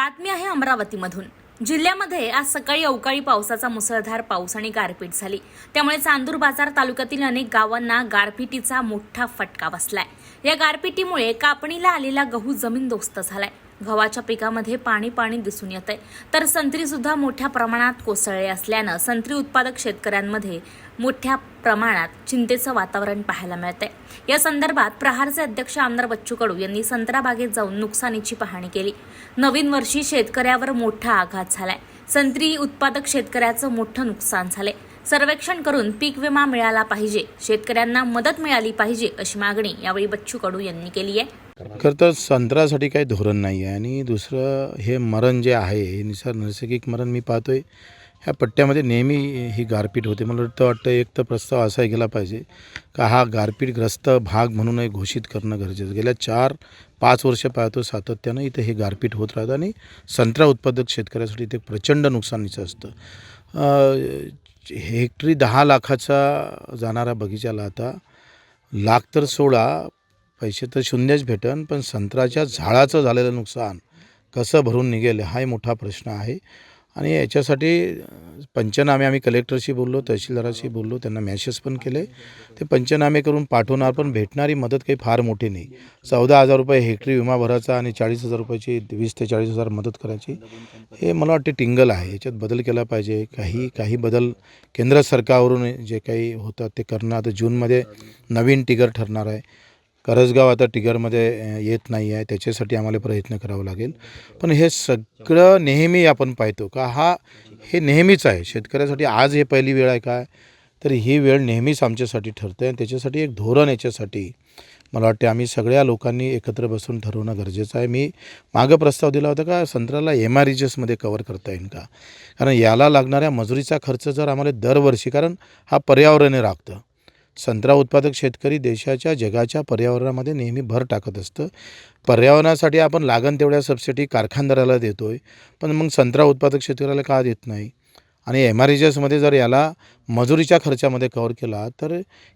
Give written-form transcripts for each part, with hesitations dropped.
बातमी आहे अमरावतीमधून। जिल्ह्यामध्ये आज सकाळी अवकाळी पावसाचा मुसळधार पाऊस आणि गारपीट झाली। त्यामुळे चांदूर बाजार तालुक्यातील अनेक गावांना गारपिटीचा मोठा फटका बसलाय। या गारपिटीमुळे कापणीला आलेला गहू जमीनदोस्त झालाय। गव्हाच्या पिकामध्ये पाणी दिसून येतंय, तर संत्री सुद्धा मोठ्या प्रमाणात कोसळले असल्यानं संत्री उत्पादक शेतकऱ्यांमध्ये मोठ्या प्रमाणात चिंतेचं वातावरण पाहायला मिळतंय। या संदर्भात प्रहारचे अध्यक्ष आमदार बच्चू कडू यांनी संत्रा बागेत जाऊन नुकसानीची पाहणी केली। नवीन वर्षी शेतकऱ्यावर मोठा आघात झालाय। संत्री उत्पादक शेतकऱ्याचं मोठं नुकसान झालंय। सर्वेक्षण करून पीक विमा मिळाला पाहिजे, शेतकऱ्यांना मदत मिळाली पाहिजे अशी मागणी यावेळी बच्चू कडू यांनी केली आहे। खरं तर संत्र्यासाठी काही धोरण नाही आहे आणि दुसरं हे मरण जे आहे हे नैसर्गिक मरण मी पाहतोय ह्या पट्ट्यामध्ये नेहमी ही गारपीट होते। मला वाटतं एक तर प्रस्ताव असा गेला पाहिजे का हा गारपीटग्रस्त भाग म्हणून घोषित करणं गरजेचं। गेल्या 4-5 वर्ष पाहतो सातत्यानं इथं हे गारपीट होत राहतं आणि संत्रा उत्पादक शेतकऱ्यासाठी ते प्रचंड नुकसानीचं असतं। हेक्टरी 10 लाखाचा जाणारा बगीचाला आता लाख तर सोडा, पैसे तर शून्यच भेटन, पण संत्र्याच्या झाडाचं झालेलं नुकसान कसं भरून निघेल हाही मोठा प्रश्न आहे। आणि याच्यासाठी पंचनामे आम्ही कलेक्टरशी बोललो, तहसीलदाराशी बोललो, त्यांना मॅसेज पण केले। ते पंचनामे करून पाठवणार, पण भेटणारी मदत काही फार मोठी नाही। 14,000 रुपये हेक्टरी विमा भरायचा आणि 40,000 रुपयाची 20 ते 40,000 मदत करायची, हे मला वाटते टिंगल आहे। याच्यात बदल केला पाहिजे। काही बदल केंद्र सरकारवरून जे काही होतात ते करणं। आता जूनमध्ये नवीन टिगर ठरणार आहे। करजगाव आता टिगरमध्ये येत नाही आहे, त्याच्यासाठी आम्हाला प्रयत्न करावा लागेल। पण हे सगळं नेहमी आपण पाहतो का हे नेहमीच आहे शेतकऱ्यासाठी। आज हे पहिली वेळ आहे काय, तर ही वेळ नेहमीच आमच्यासाठी ठरते आणि त्याच्यासाठी एक धोरण याच्यासाठी मला वाटते आम्ही सगळ्या लोकांनी एकत्र बसून ठरवणं गरजेचं आहे। मी मागं प्रस्ताव दिला होता का संत्र्याला MRHSमध्ये कव्हर करता येईल का, कारण याला लागणाऱ्या मजुरीचा खर्च जर आम्हाला दरवर्षी, कारण हा पर्यावरणाने राखतं। संत्रा उत्पादक शेतकरी देशाच्या जगाच्या पर्यावरणामध्ये नेहमी भर टाकत असतं। पर्यावरणासाठी आपण लागण तेवढ्या सबसिडी कारखानदाराला देतोय, पण मग संत्रा उत्पादक शेतकऱ्याला का देत नाही। आणि MRHSमध्ये जर याला मजुरीच्या खर्चामध्ये कव्हर केला तर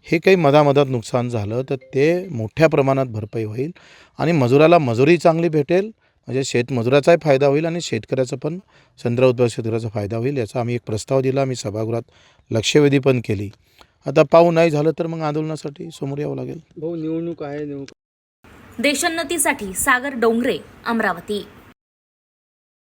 हे काही मधामधात नुकसान झालं तर ते मोठ्या प्रमाणात भरपाई होईल आणि मजुराला मजुरी चांगली भेटेल, म्हणजे शेतमजुराचाही फायदा होईल आणि शेतकऱ्याचा पण संत्रा उत्पादक शेतकऱ्याचा फायदा होईल। याचा आम्ही एक प्रस्ताव दिला, मी सभागृहात लक्षवेधी पण केली। आता पाहू, नाही झालं तर मग आंदोलनासाठी समोर यावं लागेल। देशोन्नतीसाठी सागर डोंगरे, अमरावती।